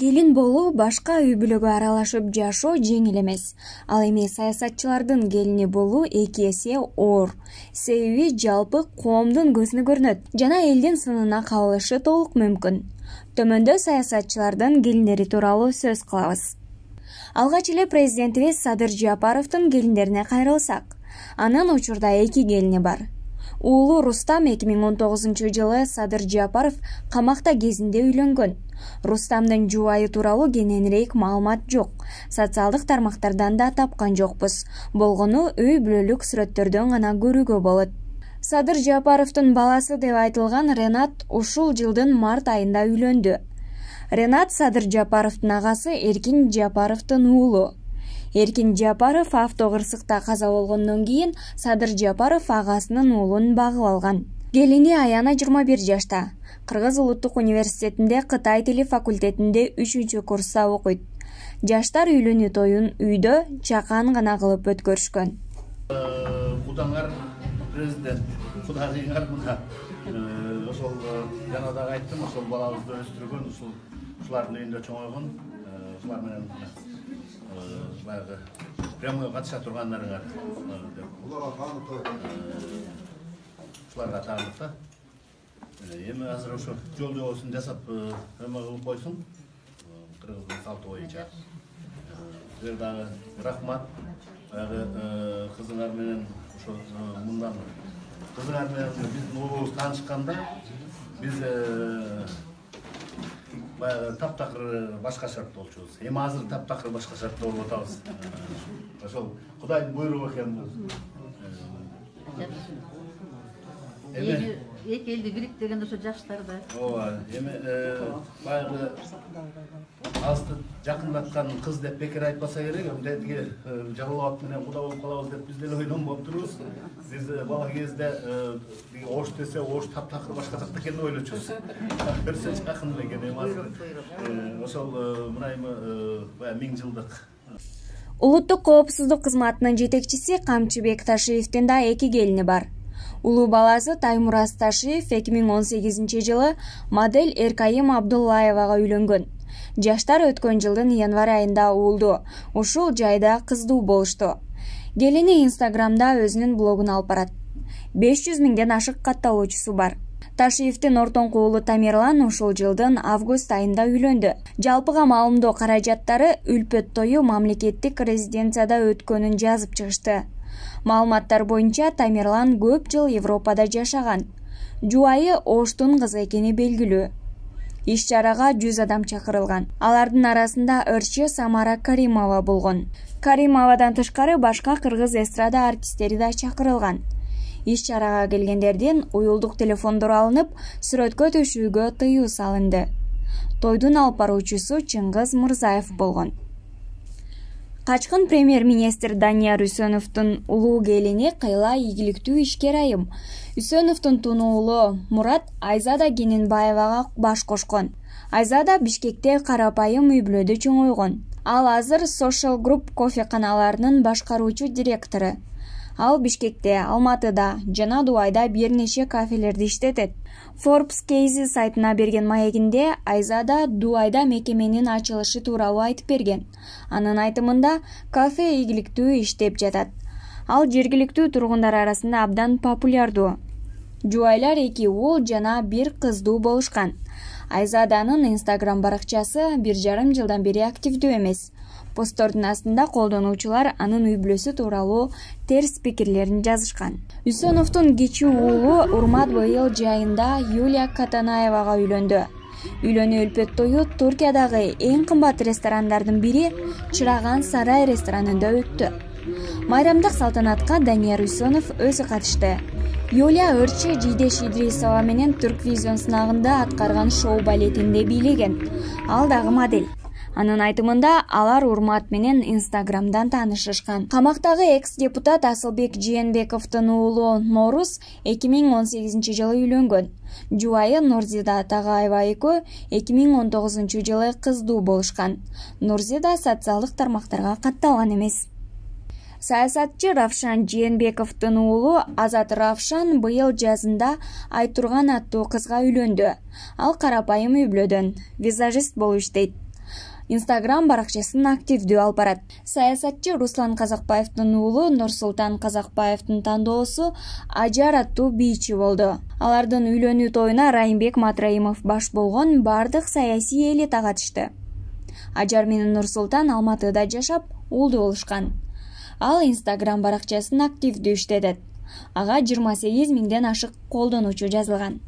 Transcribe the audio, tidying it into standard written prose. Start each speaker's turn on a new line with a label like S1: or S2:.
S1: Келин болуу башка үй бүлөгө аралашып жашоо жеңил эмес. Ал эми саясатчылардын келини болуу 2 эсе оор. Себеби жалпы коомдун көзүнө көрүнөт жана элдин сынына кабылышы толук мүмкүн. Төмөндө саясатчылардын келиндери тууралуу сөз кылабыз. Алгач эле президентибиз Садыр Жапаровдун келиндерине кайрылсак. Анын учурда 2 келини бар. Уулу Рустам 2019-жылы Садыр Жапаров камакта кезинде үйлөнгөн. Рустамдын жубайы тууралуу кененирээк маалымат жок. Социалдык тармактардан да тапкан жокпуз. Болгону үй бүлөлүк сүрөттөрдөн гана көрүүгө болот. Садыр Жапаровдун баласы деп айтылган Ренат ушул жылдын март айында үйлөндү. Ренат Садыр Жапаровдун агасы Эркин Жапаровдун уулу. Эркин Жапаров автокырсыкта каза болгондон кийин Садыр Жапаров агасынын уулун багып алган. Келини Аяна 21 жашта. Кыргыз улуттук университетинде Кытай тили факультетинде 3-курста окуйт. Жаштар үйлөнүү тоюн үйдө чакан гана кылып өткөрүшкөн.
S2: Кудаңар президент, кудагыңар мына ошол жана да айттым, ошол балабызды өстүргөн, ушулардын үйүндө чоңойгон, ушулар менен баягы прямой катыша тургандарыңар ушуларга таандык да. Эми азыр ошо жол жобосун жасап эме кылып койсун, кыргыздын салты боюнча. Силер дагы рахмат. Баягы кызыңар менен ошо мындан кызыңар менен биздин уулубуз таанышканда биз баягы таптакыр башка шартта болчубуз. Эми азыр таптакыр башка шартта болуп атабыз. Ошол Кудайдын буйругу экен бул.
S3: Эки элди бириктирген ошо жаштар да.
S2: Ооба, эми баягы азды жакындаткан кыз деп бекер айтпаса керек, эмдеги Жалал менен куда болуп калабыз деп биз деле ойлонбоп турубуз. Биз бала кезде Ош десе Ош таптакыр башка жакта экенин ойлочубуз. Көрсө жакын экен эми азыр. Ошол мына эми баягы 1000 жылдык.
S1: Улуттук коопсуздук кызматынын жетекчиси Камчыбек Ташиевдин да 2 келини бар. Улуу баласы Таймураз Ташиев 2018-жылы модель Эркайым Абдуллаевага үйлөнгөн. Жаштар өткөн жылдын январь айында уулду. Ушул жайда кыздуу болушту. Келини Инстаграмда өзүнүн блогун алып барат. 500 миңден ашык катталуучусу бар. Ташиевдин ортоңку уулу Тамерлан ушул жылдын август айында үйлөндү. Жалпыга маалымдоо каражаттары үлпөт тою мамлекеттик резиденцияда өткөнүн жазып чыгышты. Маалыматтар боюнча Тамерлан көп жыл Европада жашаган. Жубайы Оштун кызы экени белгилүү. Иш-чарага 100 адам чакырылган. Алардын арасында ырчы Самара Каримова болгон. Каримовадан тышкары башка кыргыз эстрада артисттери да чакырылган. Иш-чарага келгендердин уюлдук телефондору алынып, сүрөткө түшүүгө тыюу салынды. Тойдун алып баруучусу Чыңгыз Мырзаев болгон. Качкын премьер-министр Данияр Үсөновдун улуу келини Кайла ийгиликтүү ишкер айым. Үсөновдун тунуу уулу Мурат Айзада Кененбаевага баш кошкон. Айзада Бишкекте карапайым үй бүлөдө чоңойгон. Ал азыр Social Group кофеканаларынын башкаруучу директору. Ал Бишкекте, Алматыда жана Дубайда бир нече кафелерди иштетет. Forbes Кейзи сайтына берген маегинде Айзада Дубайда мекеменин ачылышы тууралуу айтып берген. Анын айтымында кафе ийгиликтүү иштеп жатат. Ал жергиликтүү тургундар арасында абдан популярдуу. Жубайлар 2 уул жана 1 кыздуу болушкан. Айзаданын Instagram баракчасы 1,5 жылдан бери активдүү эмес. Посттордун астында колдонуучулар анын үй бүлөсү тууралуу терс пикирлерин жазышкан. Үсөновдун кичүү уулу Урмат быйыл жайында Юлия Катанаевага үйлөндү. Үйлөнүү үлпөт тою Туркиядагы эң кымбат ресторандардын бири Чыраган Сарай ресторанында өттү. Майрамдык салтанатка Данияр Үсөнов өзү катышты. Юлия ырчы Жидеш Идрисова менен Турквизион сынагында аткарган шоу балетинде бийлеген. Ал дагы модель. Анын айтымында алар Урмат менен Инстаграмдан таанышышкан. Камактагы экс-депутат Асылбек Жээнбековдун уулу Норус 2018-жылы үйлөнгөн. Жубайы Нурзида Тагаева экөө 2019-жылы кыздуу болушкан. Нурзида социалдык тармактарга катталган эмес. Саясатчы Равшан Жээнбековдун уулу Азат Равшан быйыл жазында Айтурган аттуу кызга үйлөндү. Ал карапайым үй бүлөдөн, визажист болуп иштейт. Instagram баракчасын активдүү алып барат. Саясатчы Руслан Казакбаевдин уулу Нурсултан Казакбаевдин тандоосу Ажар аттуу бийчи болду. Алардын үйлөнүү тоюна Райымбек Матраимов баш болгон бардык саясий элита катышты. Ажар менен Нурсултан Алматыда жашап, уулду болушкан. Ал Instagram баракчасын активдүү иштетет. Ага 28 миңден ашык колдонуучу жазылган.